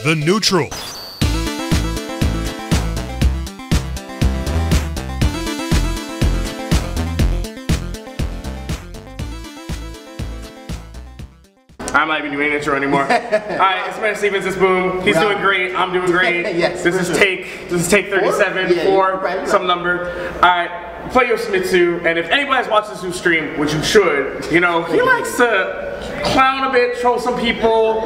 The neutral. I'm not even doing an intro anymore. Alright, it's Mr. Stevens, it's Boom. He's doing great, I'm doing great. Yes, this is take 37, 4, some number. Alright, play Yoshimitsu, and if anybody has watched this new stream, which you should, you know, he likes to clown a bit, troll some people.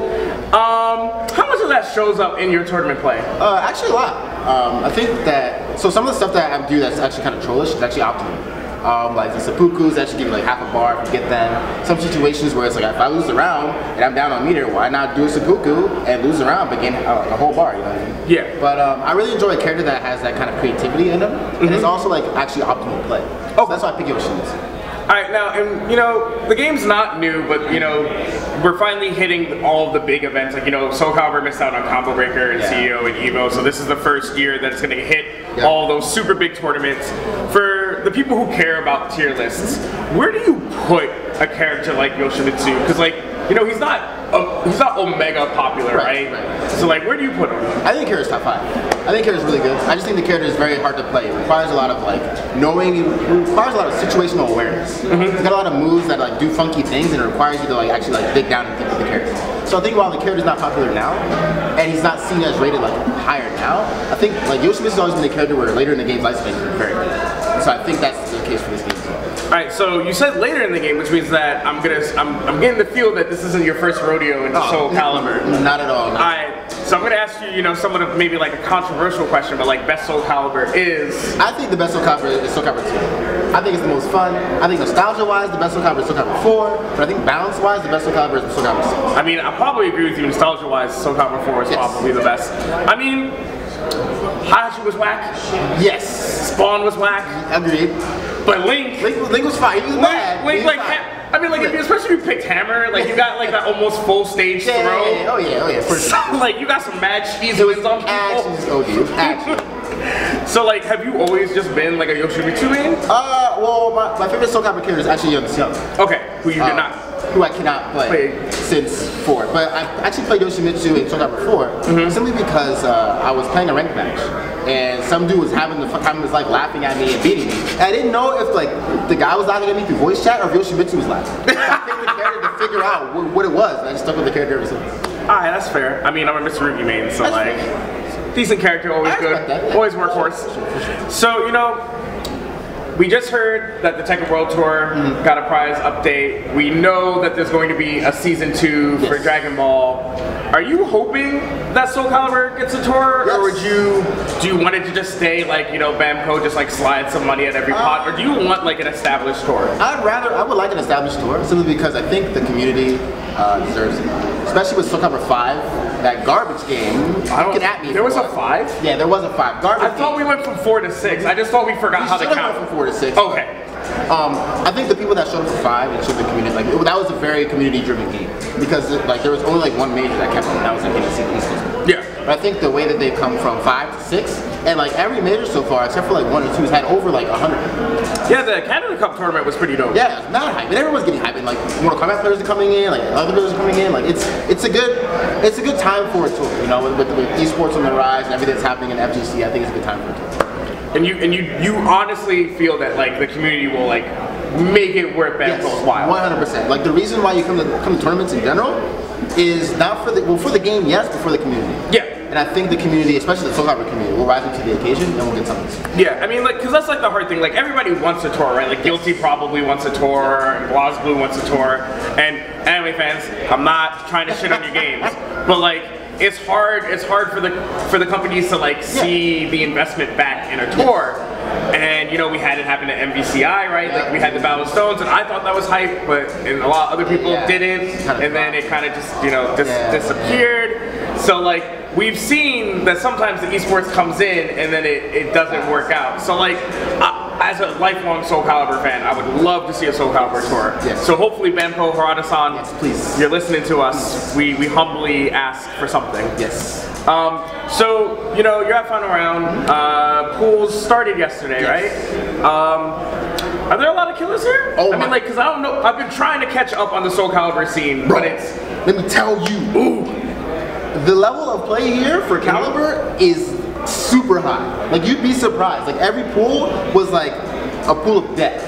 How much of that shows up in your tournament play? Actually a lot. I think that, so some of the stuff that I do that's actually kind of trollish is actually optimal. Like the Seppukus actually give me like half a bar if you get them. Some situations where it's like if I lose a round and I'm down on meter, why not do a Seppuku and lose a round but gain a whole bar, you know what I mean? Yeah. But I really enjoy a character that has that kind of creativity in them, and it's also like actually optimal play. So that's why I pick Yoshimitsu. Alright, now, and you know, the game's not new, but you know, we're finally hitting all of the big events. Like, you know, Soulcalibur missed out on Combo Breaker and CEO and Evo, so this is the first year that it's going to hit all those super big tournaments. For the people who care about tier lists, where do you put a character like Yoshimitsu? Because, like, you know, he's not Omega popular, right? So, like, where do you put him? I think Kira's top 5. I think Kira's really good. I just think the character is very hard to play. It requires a lot of like knowing. It requires a lot of situational awareness. It's got a lot of moves that like do funky things, and it requires you to like actually like dig down and think of the character. So I think while the character's not popular now, and he's not seen as rated like higher now, I think like Yoshimitsu's always been a character where later in the game's lifespan he's very good. So I think that's the case for this game as well. Alright, so you said later in the game, which means that I'm getting the feel that this isn't your first rodeo into Soulcalibur. Not at all. Alright, so I'm gonna ask you, you know, somewhat of maybe like a controversial question, but like best Soulcalibur is? I think the best Soulcalibur is Soulcalibur 2. I think it's the most fun. I think nostalgia-wise, the best Soulcalibur is Soulcalibur 4, but I think balance-wise, the best Soulcalibur is Soulcalibur 6. I mean, I probably agree with you. Nostalgia-wise, Soulcalibur 4 is probably the best. I mean, Hayashi was whack. Yes. Spawn was whack. Agreed. But Link was fine. He was bad. Link like, I mean, like, especially if you picked Hammer, like, you got like that almost full stage throw. Oh yeah, for sure. Like, you got some mad cheese wins on people. Actually. So, like, have you always just been like a Yoshimitsu main? Well, my favorite Soulcalibur character is actually Young. Okay, who you did not? Who I cannot play since 4. But I actually played Yoshimitsu in Soulcalibur 4 simply because I was playing a ranked match. And some dude was having the time of his life laughing at me and beating me. And I didn't know if like the guy was laughing at me through voice chat or if Yoshimitsu was laughing. So I picked the character to figure out what it was, and I just stuck with the character ever since. Alright, that's fair. I mean, I'm a Mr. Ruby main, so that's like, decent character, always good, always workhorse. Sure. So, you know, we just heard that the Tekken World Tour got a prize update. We know that there's going to be a season 2 for Dragon Ball. Are you hoping that Soulcalibur gets a tour, or do you want it to just stay like, you know, Bamco just like slide some money at every pot, or do you want like an established tour? I would like an established tour simply because I think the community deserves it, especially with Soulcalibur 5. That garbage game. Looking at me. There was a 5? Yeah, there was a 5. Garbage. I thought we went from 4 to 6. I just thought we forgot how to count. Went from 4 to 6. Okay. I think the people that showed up for 5 and showed the community, like that was a very community-driven game because like there was only like one major that kept them. That was like NEC East Coast. Yeah. But I think the way that they've come from 5 to 6, and like every major so far, except for like 1 or 2, has had over like 100. Yeah, the Canada Cup tournament was pretty dope. Yeah, it's not hype, and everyone's getting hype. And like Mortal Kombat players are coming in, like other players are coming in. Like it's a good time for a tour. You know, with esports on the rise and everything that's happening in FGC, I think it's a good time for a tour. And you honestly feel that like the community will like make it worth Bamco's while. 100%. Like the reason why you come to tournaments in general is not for the game, yes, but for the community. Yeah. And I think the community, especially the Soulcalibur community, will rise up to the occasion and we'll get something. Yeah, I mean, like, because that's like the hard thing. Like, everybody wants a tour, right? Like, Guilty probably wants a tour, and BlazBlue wants a tour. And anime fans, I'm not trying to shit on your games, but like, it's hard for the companies to like see the investment back in a tour. And you know, we had it happen at MVCI, right? Like we had the Battle of Stones, and I thought that was hype, but and a lot of other people didn't. And then it kind of just, you know, disappeared. So like, we've seen that sometimes the esports comes in and then it doesn't work out. So like, as a lifelong Soulcalibur fan, I would love to see a Soulcalibur tour. Yes. So hopefully Bamco Harada-san, yes, please. You're listening to us. We humbly ask for something. Yes. So, you know, you're at final round. Pools started yesterday, right? Are there a lot of killers here? Oh, I mean, like, because I don't know. I've been trying to catch up on the Soulcalibur scene, Bro, but it's. let me tell you, the level of play here for Calibur is super high. Like, you'd be surprised. Like, every pool was like a pool of death.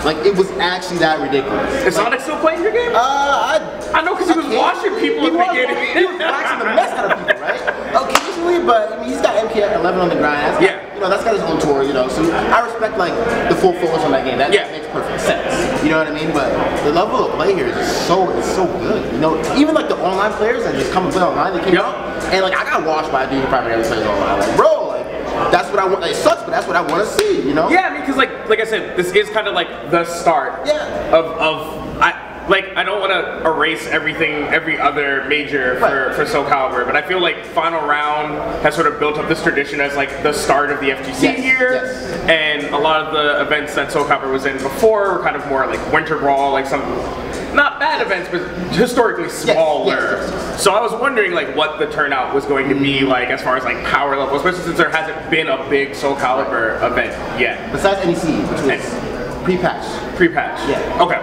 Like, it was actually that ridiculous. Is Sonic still playing your game? I know, because he was washing people at the beginning. He was waxing the mess out of people, right? Occasionally, but I mean, he's got MK11 on the grind. You know, that's got his own tour, you know. So I respect, like, the full focus on that game. That makes perfect sense. You know what I mean? But the level of play here is just so good. You know, even like the online players that just come and play online, they came out, and like I got washed by a dude who probably never plays online. Like, bro, like, that's what I want. It sucks, but that's what I want to see, you know? Yeah, I mean, because like I said, this is kind of like the start I don't want to erase every other major for Soulcalibur, but I feel like Final Round has sort of built up this tradition as like the start of the FGC here, and a lot of the events that Soulcalibur was in before were kind of more like Winter Brawl, like some not bad events, but historically smaller. So I was wondering like what the turnout was going to be like as far as like power level, especially since there hasn't been a big Soulcalibur event yet. Besides NEC, which was pre-patch. Pre-patch. Yeah. Okay.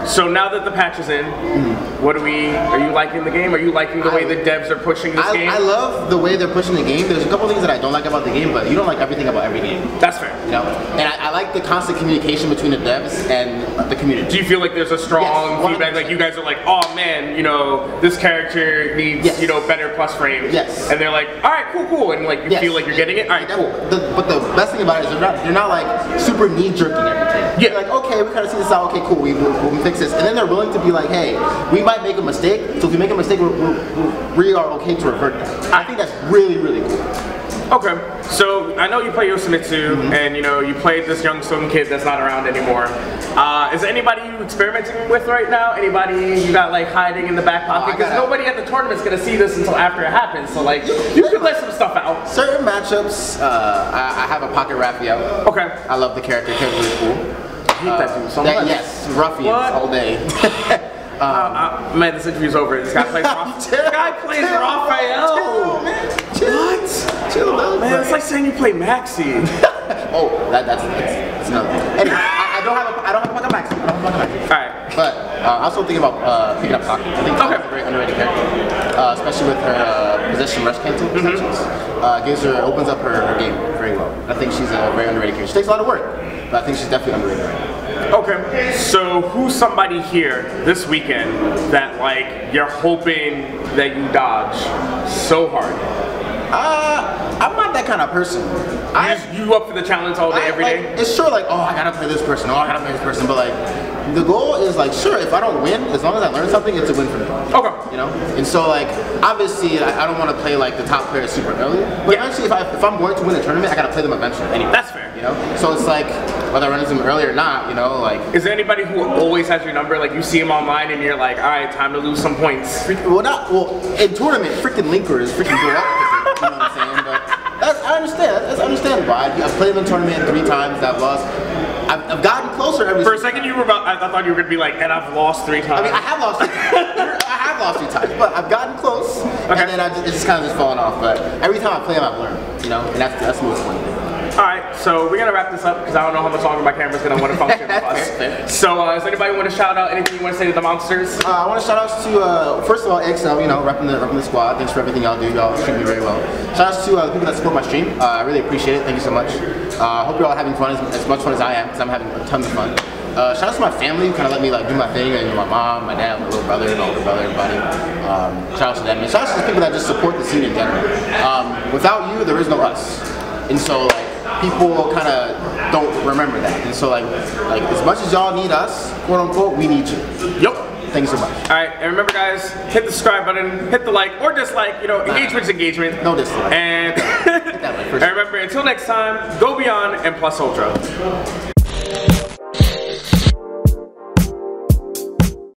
So now that the patch is in, are you liking the game? Are you liking the way the devs are pushing this game? I love the way they're pushing the game. There's a couple things that I don't like about the game, but you don't like everything about every game. That's fair. You know? And I like the constant communication between the devs and the community. Do you feel like there's a strong feedback? Like you guys are like, oh man, you know, this character needs, you know, better plus frames. Yes. And they're like, all right, cool. And like you feel like you're getting it? All right, cool. But the best thing about it is they're not like super knee-jerking everything. Yeah. They're like, okay, we kind of see this out. Okay, cool, we'll fix this. And then they're willing to be like, hey, we might make a mistake, so if we make a mistake, we are okay to revert that. I think that's really cool. Okay, so I know you play Yoshimitsu, and you know you played this young Sun kid that's not around anymore. Is there anybody you experimenting with right now? Anybody you got like hiding in the back pocket? Because nobody at the tournament's gonna see this until after it happens. So like, you could let some stuff out. Certain matchups, I have a pocket Raphael. Okay. I love the character. The character's really cool. I hate that dude so much. Yes, ruffians all day. Man, this interview's over. This guy plays Raphael. Chill, man. Chill. Chill, man. It's like saying you play Maxi. That's another thing. Anyway, I don't have a pocket Maxi. Alright. But I'm also thinking about picking up Pocket. I think Pocket's a very underrated character, especially with her possession rush cancel protections. Opens up her game very well. I think she's a very underrated character. She takes a lot of work, but I think she's definitely underrated. Okay, so who's somebody here this weekend that like you're hoping that you dodge so hard? I'm not that kind of person. You up for the challenge all day, every day? It's sure like, oh, I gotta play this person, but like, the goal is like, sure, if I don't win, as long as I learn something, it's a win for me. Okay. You know? And so like, obviously, I don't want to play like the top players super early, but eventually if I'm going to win a tournament, I gotta play them eventually anyway. That's fair. You know? So it's like, whether I run into them early or not, you know, like. Is there anybody who always has your number, like you see him online and you're like, alright, time to lose some points? Well, in tournament, freaking linkers freaking go up. You know what I'm saying? But I understand. That's understandable. I've played in the tournament 3 times. I've lost. I've gotten closer every. For a second, I thought you were gonna be like, and I've lost 3 times. I mean, I have lost 3 times. I have lost 3 times, but I've gotten close, and then it's just kind of fallen off. But every time I play them, I've learned. You know, and that's the most important thing. Alright, so we're gonna wrap this up because I don't know how much longer my camera's gonna want to function with us. So, does anybody want to shout out anything you want to say to the monsters? I want to shout out to, first of all, XL, you know, repping the squad. Thanks for everything y'all do. Y'all treat me very well. Shout out to the people that support my stream. I really appreciate it. Thank you so much. Hope you're all having fun, as much fun as I am, because I'm having a ton of fun. Shout out to my family who kind of let me like do my thing, and my mom, my dad, my little brother, my older brother, everybody. Shout out to them. And shout out to the people that just support the scene in general. Without you, there is no us. And so like, people kind of don't remember that. And so like as much as y'all need us, quote unquote, we need you. Yep. Thank you so much. Alright, and remember guys, hit the subscribe button, hit the like or dislike, you know, engagement's engagement. No dislike. And, and remember, until next time, go beyond and plus ultra.